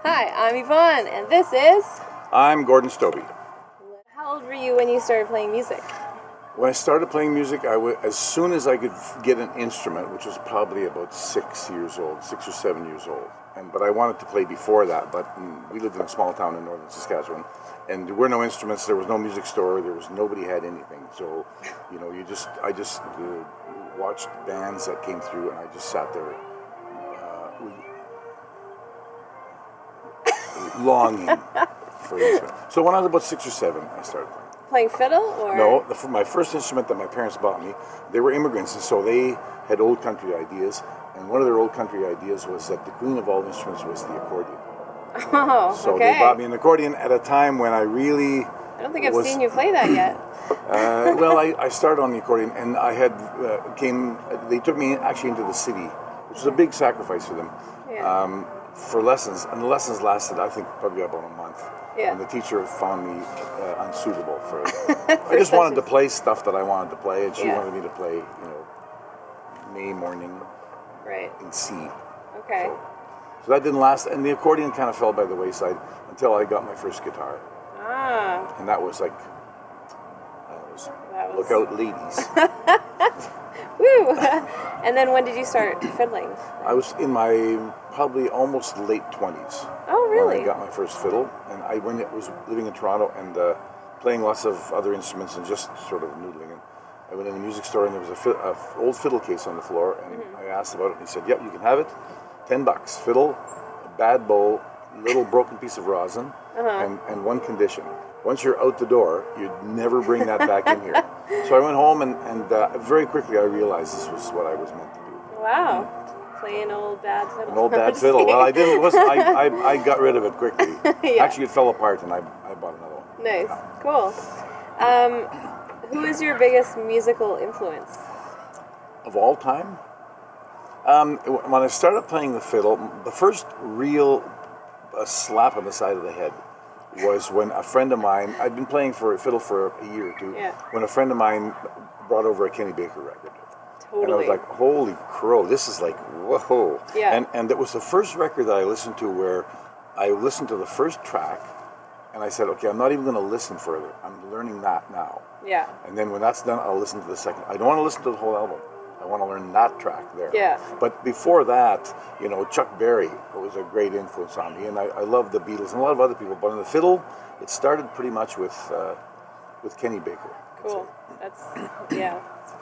Hi, I'm Yvonne, and this is... I'm Gordon Stobbe. How old were you when you started playing music? When I started playing music, as soon as I could get an instrument, which was probably about 6 years old, 6 or 7 years old. But I wanted to play before that, but we lived in a small town in northern Saskatchewan, and there were no instruments, there was no music store, nobody had anything. So, I just watched bands that came through, and I just sat there longing for an instrument. So when I was about 6 or 7, I started Playing playing. fiddle, or...? No, my first instrument that my parents bought me, they were immigrants, and so they had old country ideas, and one of their old country ideas was that the queen of all instruments was the accordion. Oh, so okay. they bought me an accordion at a time when I really... I don't think I've seen you play that yet. Well, I started on the accordion, and I had they took me actually into the city, which was a big sacrifice for them. Yeah. For lessons, and the lessons lasted, I think, probably about a month. Yeah. And the teacher found me unsuitable for it. I just wanted to play stuff that I wanted to play, and she wanted me to play, May morning in C. Okay. So that didn't last, and the accordion kind of fell by the wayside until I got my first guitar. Ah. And that was like, look out, ladies. Woo! And then when did you start fiddling? I was in my probably almost late 20s. Oh, really? When I got my first fiddle, and I was living in Toronto and playing lots of other instruments and just sort of noodling. And I went in a music store, and there was an old fiddle case on the floor, and I asked about it, and he said, "Yep, you can have it. $10, fiddle, a bad bow, little broken piece of rosin, and one condition. Once you're out the door, you'd never bring that back in here." So I went home, and very quickly I realized this was what I was meant to do. Wow. Play an old bad fiddle. An old bad fiddle. Well, I didn't. I got rid of it quickly. Yeah. Actually, it fell apart, and I bought another one. Nice. Cool. Who is your biggest musical influence? Of all time? When I started playing the fiddle, the first real slap on the side of the head was when a friend of mine, I'd been playing fiddle for a year or two, when a friend of mine brought over a Kenny Baker record. Totally. And I was like, holy crow, this is like, whoa. Yeah. And it was the first record that I listened to where I listened to the first track, and I said, okay, I'm not even going to listen further. I'm learning that now. Yeah. And then when that's done, I'll listen to the second. I don't want to listen to the whole album. I want to learn that track there. Yeah. But before that, Chuck Berry was a great influence on me, and I love the Beatles and a lot of other people. But on the fiddle, it started pretty much with Kenny Baker. Cool. That's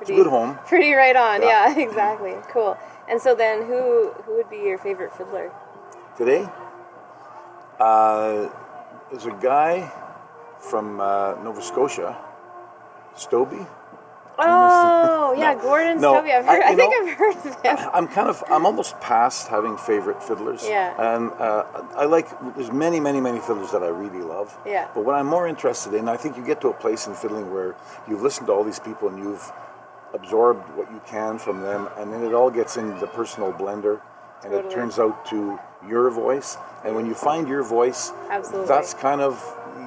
It's a good home. Pretty right on. Yeah, exactly. Cool. And so then, who would be your favorite fiddler today? There's a guy from Nova Scotia, Stobbe. Oh, yeah, Gordon Stobbe. I think I've heard of him. I'm almost past having favorite fiddlers. Yeah. And there's many fiddlers that I really love. Yeah. But what I'm more interested in, I think you get to a place in fiddling where you've listened to all these people and you've absorbed what you can from them, and then it all gets in the personal blender, and it turns out to your voice. And when you find your voice, that's kind of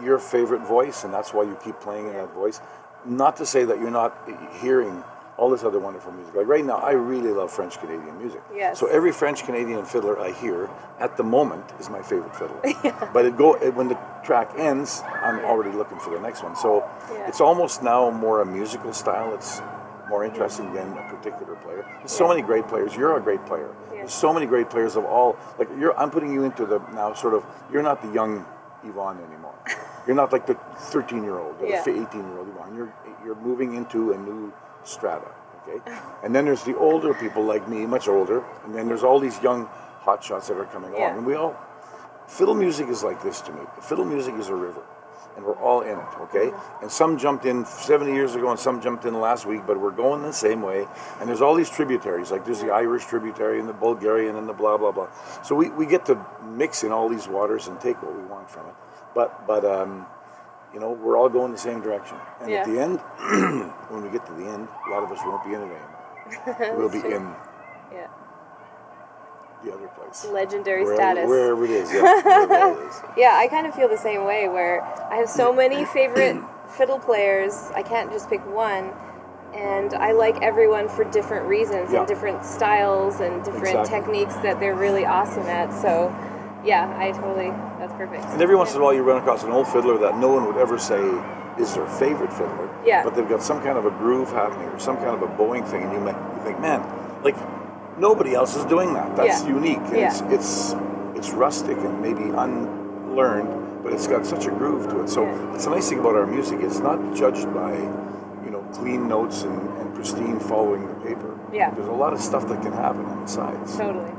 your favorite voice, and that's why you keep playing in that voice. Not to say that you're not hearing all this other wonderful music. Like right now, I really love French-Canadian music. Yes. So every French-Canadian fiddler I hear at the moment is my favorite fiddler. But when the track ends, I'm already looking for the next one. So it's almost now more a musical style. It's more interesting than a particular player. There's so many great players. You're a great player. There's so many great players of all. Like I'm putting you into the now sort of. You're not the young Yvonne anymore. You're not like the 13-year-old or the 18-year-old Yvonne. You're moving into a new strata. Okay. And then there's the older people like me, much older, and then there's all these young hotshots that are coming along. And fiddle music is like this to me. Fiddle music is a river. And we're all in it, okay? And some jumped in 70 years ago and some jumped in last week, but we're going the same way. And there's all these tributaries, like there's the Irish tributary and the Bulgarian and the blah, blah, blah. So we get to mix in all these waters and take what we want from it. But we're all going the same direction. And at the end, when we get to the end, a lot of us won't be in it anymore. We'll be in the other place. Legendary status. Wherever it is, wherever it is. Yeah, I kind of feel the same way, where I have so many favorite fiddle players, I can't just pick one, and I like everyone for different reasons and different styles and different techniques that they're really awesome at, so Yeah, that's perfect. And every once in a while you run across an old fiddler that no one would ever say is their favorite fiddler. Yeah. But they've got some kind of a groove happening or some kind of a bowing thing, and you think, man, like nobody else is doing that. That's unique. And it's rustic and maybe unlearned, but it's got such a groove to it. So it's the nice thing about our music. It's not judged by, clean notes and pristine following the paper. Yeah. There's a lot of stuff that can happen on the sides. Totally.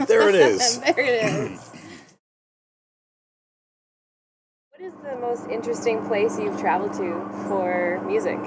There it is. There it is. What is the most interesting place you've traveled to for music?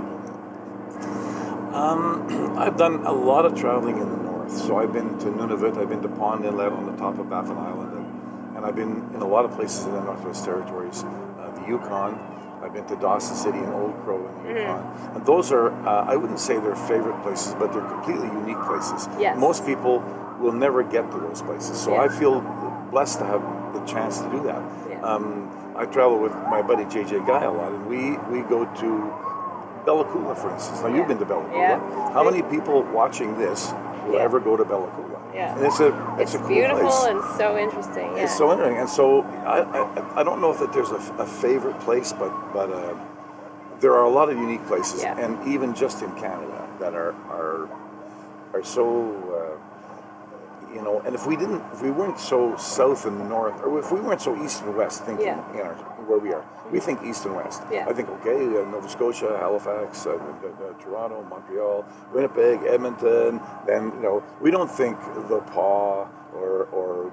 I've done a lot of traveling in the north. So I've been to Nunavut, I've been to Pond Inlet on the top of Baffin Island, and I've been in a lot of places in the Northwest Territories, the Yukon. I've been to Dawson City and Old Crow in the Yukon. And those are, I wouldn't say they're favorite places, but they're completely unique places. Yes. Most people will never get to those places. So I feel blessed to have the chance to do that. Yeah. I travel with my buddy JJ Guy a lot, and we go to Bella Coola, for instance. Now, you've been to Bella Coola. Yeah. How many people watching this will ever go to Bella Coola? Yeah. And it's a cool beautiful place. and so interesting. Yeah. It's so interesting. And so I don't know if that there's a favorite place, but there are a lot of unique places, and even just in Canada that are so and if we weren't so south and north, or if we weren't so east and west thinking where we are, we think east and west. I think Nova Scotia, Halifax, Toronto, Montreal, Winnipeg, Edmonton. Then we don't think the Paw or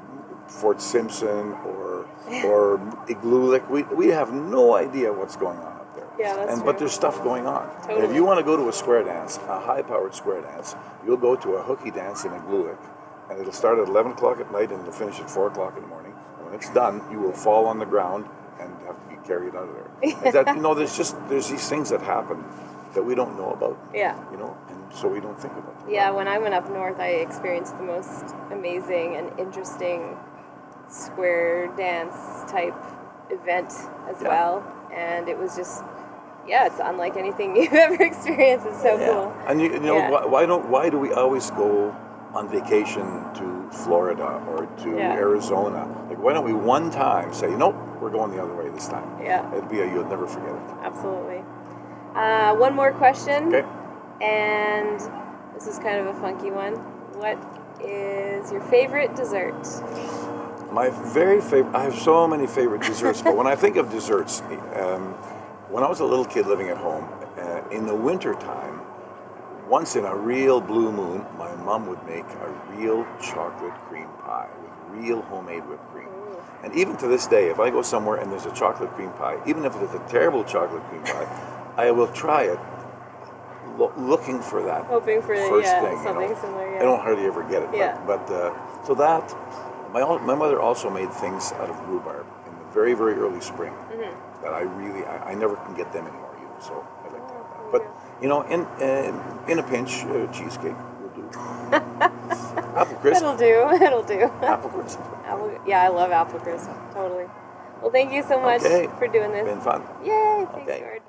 Fort Simpson or Igloolik. We have no idea what's going on up there. Yeah, that's true. But there's stuff going on. Totally. And if you want to go to a square dance, a high-powered square dance, you'll go to a hooky dance in Igloolik, and it'll start at 11 o'clock at night and it'll finish at 4 o'clock in the morning. And when it's done, you will fall on the ground and have to be carried out of there. And that, there's these things that happen that we don't know about. Yeah. And so we don't think about them. Yeah, when I went up north, I experienced the most amazing and interesting square dance type event as well. And it was just, it's unlike anything you've ever experienced. It's so cool. And why do we always go on vacation to Florida or to Arizona? Like, why don't we one time say, nope, we're going the other way this time? Yeah. You'll never forget it. Absolutely. One more question. Okay. And this is kind of a funky one. What is your favorite dessert? My very favorite, I have so many favorite desserts, but when I think of desserts, when I was a little kid living at home, in the winter time, once in a real blue moon, my mom would make a real chocolate cream pie with real homemade whipped cream. And even to this day, if I go somewhere and there's a chocolate cream pie, even if it's a terrible chocolate cream pie, I will try it looking for that hoping for first thing. something similar. I don't hardly ever get it. But so that, my mother also made things out of rhubarb in the very, very early spring that I never can get them anymore either. So I like that. But you know, in a pinch, cheesecake will do. Apple crisp. It'll do. It'll do. Apple crisp. Yeah, I love apple crisp. Totally. Well, thank you so much for doing this. Been fun. Yay! Thanks, Okay. George.